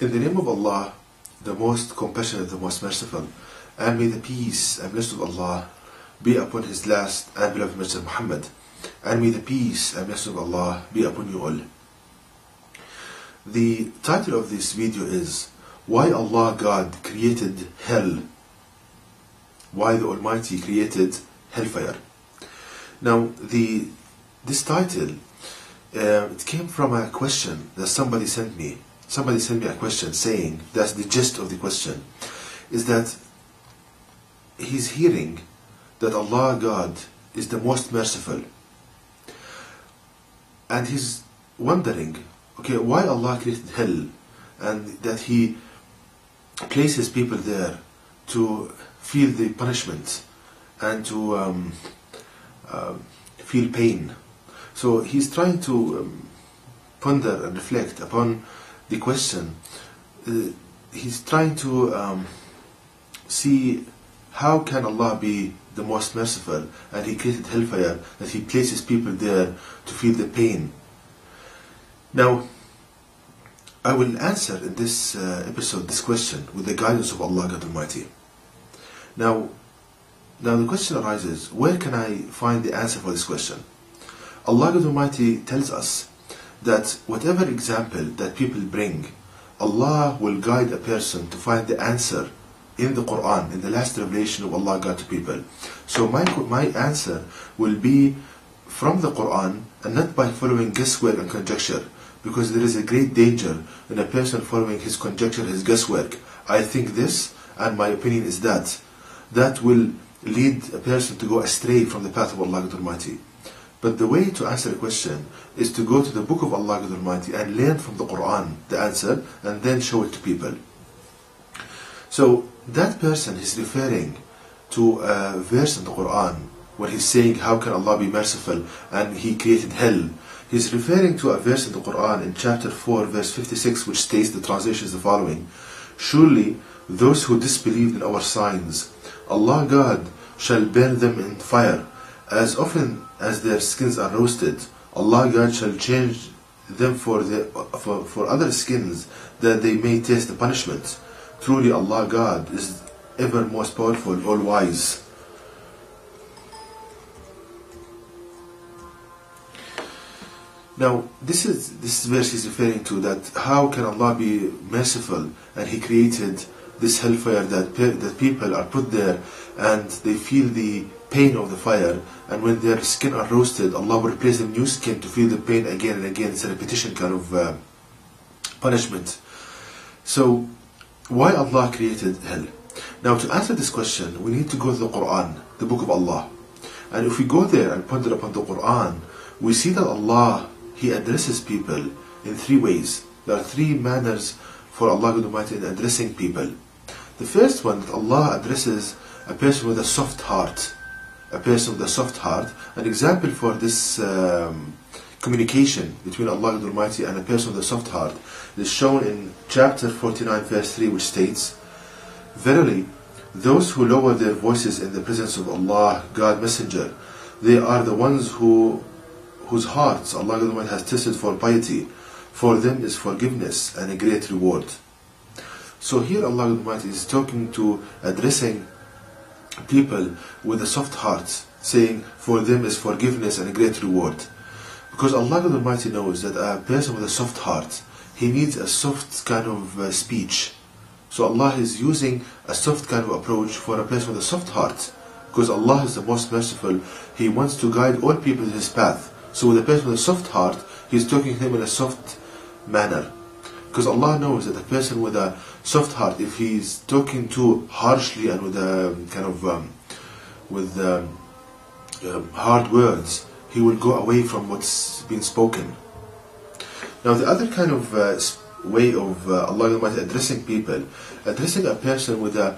In the name of Allah, the most compassionate, the most merciful, and may the peace and blessing of Allah be upon His last and beloved Messenger Muhammad, and may the peace and blessing of Allah be upon you all. The title of this video is Why Allah God created Hell. Why the Almighty created Hellfire. Now, this title, it came from a question that somebody sent me. Somebody sent me a question saying, that's the gist of the question, is that he's hearing that Allah God is the most merciful. And he's wondering, okay, why Allah created hell, and that He places people there to feel the punishment and to feel pain. So he's trying to ponder and reflect upon the question. He's trying to see how can Allah be the most merciful, and He created hellfire, that He places people there to feel the pain. Now, I will answer in this episode this question with the guidance of Allah God Almighty. Now the question arises, where can I find the answer for this question? Allah God Almighty tells us that whatever example that people bring, Allah will guide a person to find the answer in the Quran, in the last revelation of Allah God to people. So my answer will be from the Quran, and not by following guesswork and conjecture, because there is a great danger in a person following his conjecture, his guesswork. I think this, and my opinion is that. That will lead a person to go astray from the path of Allah God Almighty. But the way to answer a question is to go to the book of Allah God Almighty and learn from the Quran the answer, and then show it to people. So that person is referring to a verse in the Quran where he's saying, how can Allah be merciful and He created hell. He's referring to a verse in the Quran in chapter 4 verse 56, which states, the translation is the following: surely those who disbelieved in our signs, Allah God shall burn them in fire. As often as their skins are roasted, Allah God shall change them for other skins, that they may taste the punishment. Truly Allah God is ever most powerful, all wise. Now this verse is referring to that how can Allah be merciful, and He created this hellfire that people are put there, and they feel the pain of the fire, and when their skin are roasted, Allah will replace them new skin to feel the pain again and again. It's a repetition kind of punishment. So why Allah created hell? Now, to answer this question, we need to go to the Quran, the book of Allah. And if we go there and ponder upon the Quran, we see that Allah, He addresses people in three ways. There are three manners for Allah God Almighty in addressing people. The first one, that Allah addresses a person with a soft heart. A person with a soft heart. An example for this communication between Allah God Almighty and a person with a soft heart is shown in chapter 49 verse 3, which states, verily, those who lower their voices in the presence of Allah, God Messenger, they are the ones whose hearts Allah God Almighty has tested for piety. For them is forgiveness and a great reward. So here Allah Almighty is talking to, addressing people with a soft heart, saying for them is forgiveness and a great reward. Because Allah Almighty knows that a person with a soft heart, he needs a soft kind of speech. So Allah is using a soft kind of approach for a person with a soft heart. Because Allah is the most merciful, He wants to guide all people to His path. So with a person with a soft heart, He's talking to him in a soft manner. Because Allah knows that a person with a soft heart, if he's talking too harshly and with a kind of hard words, he will go away from what's been spoken. Now the other kind of way of Allah Almighty addressing people, addressing a person with a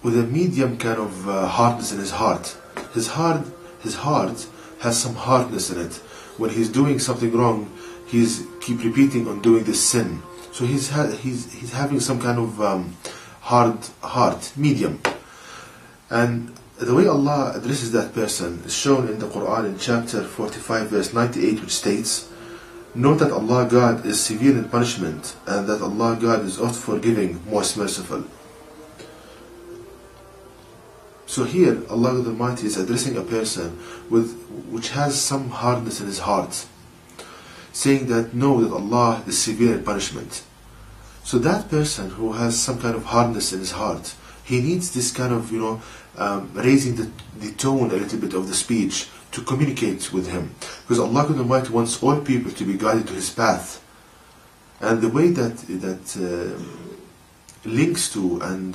medium kind of hardness in his heart. His heart has some hardness in it. When he's doing something wrong, he's keep repeating on doing this sin. So he's having some kind of hard heart, medium. And the way Allah addresses that person is shown in the Quran in chapter 45 verse 98, which states, Know that Allah God is severe in punishment, and that Allah God is oft forgiving, most merciful. So here, Allah the Almighty is addressing a person which has some hardness in his heart, saying that know that Allah is severe in punishment. So that person who has some kind of hardness in his heart, he needs this kind of, raising the tone a little bit of the speech to communicate with him. Because Allah the Almighty wants all people to be guided to His path. And the way that links to and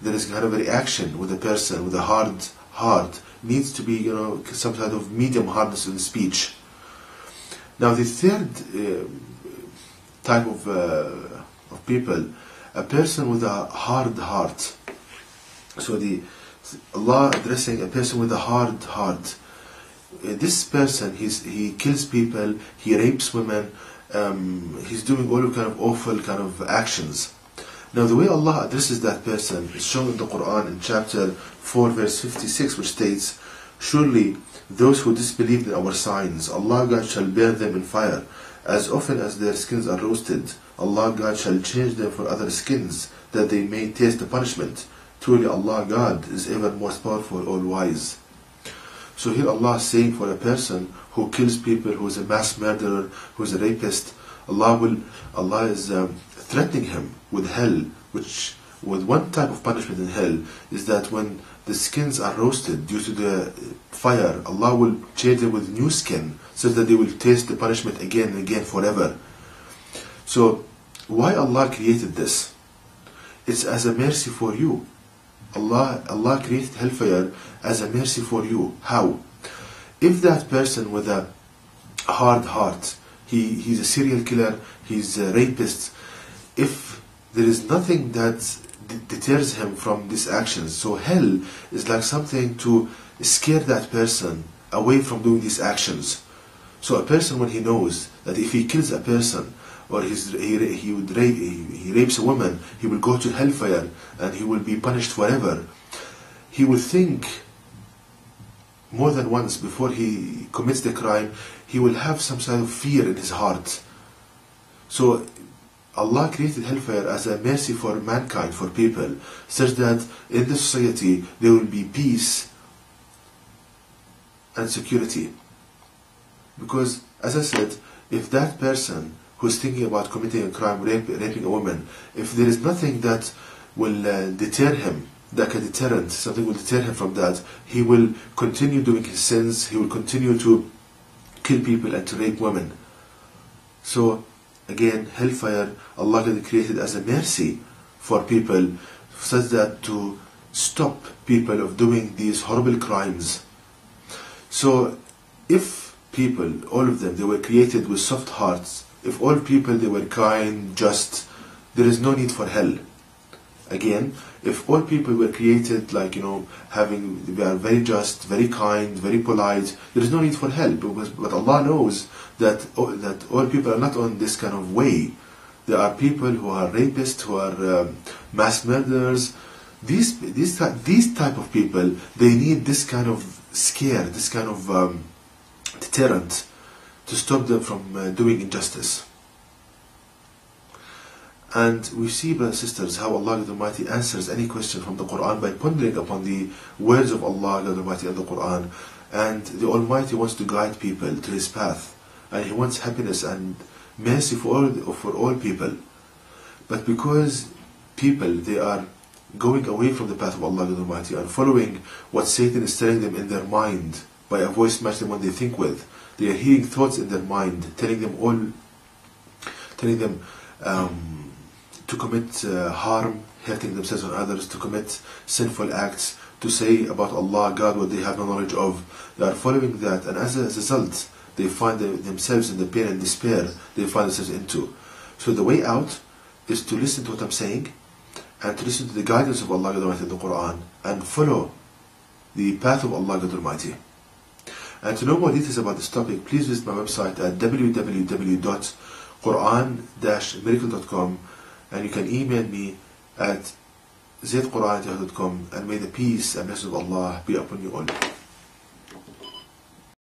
there is kind of a reaction with a person with a hard heart needs to be, some kind of medium hardness in speech. Now the third type of people, a person with a hard heart. So Allah addressing a person with a hard heart. This person, he kills people, he rapes women, he's doing all kind of awful kind of actions. Now the way Allah addresses that person is shown in the Quran in chapter 4 verse 56, which states, surely those who disbelieved in our signs, Allah God shall burn them in fire. As often as their skins are roasted, Allah God shall change them for other skins, that they may taste the punishment. Truly Allah God is ever most powerful, all wise. So here Allah is saying for a person who kills people, who is a mass murderer, who is a rapist, Allah is threatening him with hell, which with one type of punishment in hell is that when the skins are roasted due to the fire, Allah will change them with new skin so that they will taste the punishment again and again forever. So why Allah created this? It's as a mercy for you. Allah created hellfire as a mercy for you. How? If that person with a hard heart, he's a serial killer, he's a rapist, if there is nothing that deters him from these actions, so hell is like something to scare that person away from doing these actions. So a person, when he knows that if he kills a person or he rapes a woman, he will go to hellfire and he will be punished forever, he will think more than once before he commits the crime. He will have some sort of fear in his heart. So Allah created hellfire as a mercy for mankind, for people, such that in the society there will be peace and security. Because, as I said, if that person who's thinking about committing a crime, raping a woman, if there is nothing that will deter him, like a deterrent, something will deter him from that, he will continue doing his sins, he will continue to kill people and to rape women. So, again, hellfire, Allah created as a mercy for people, such that to stop people of doing these horrible crimes. So, if people, all of them, they were created with soft hearts, if all people, they were kind, just, there is no need for hell. Again, if all people were created like, they are very just, very kind, very polite, there is no need for hell. But Allah knows that all people are not on this kind of way. There are people who are rapists, who are mass murderers. These type of people, they need this kind of scare, this kind of deterrent to stop them from doing injustice. And we see, brothers and sisters, how Allah the Almighty answers any question from the Quran by pondering upon the words of Allah the Almighty in the Quran. And the Almighty wants to guide people to His path, and He wants happiness and mercy for all people. But because people, they are going away from the path of Allah the Almighty and following what Satan is telling them in their mind by a voice matching what they think with, they are hearing thoughts in their mind telling them to commit harm, hurting themselves or others, to commit sinful acts, to say about Allah, God, what they have no knowledge of. They are following that, and as a result, they find themselves in the pain and despair they find themselves into. So the way out is to listen to what I'm saying, and to listen to the guidance of Allah Almighty in the Quran, and follow the path of Allah Almighty. And to know more details about this topic, please visit my website at www.quran-miracle.com, and you can email me at zaidquran@yahoo.com, and may the peace and blessings of Allah be upon you all.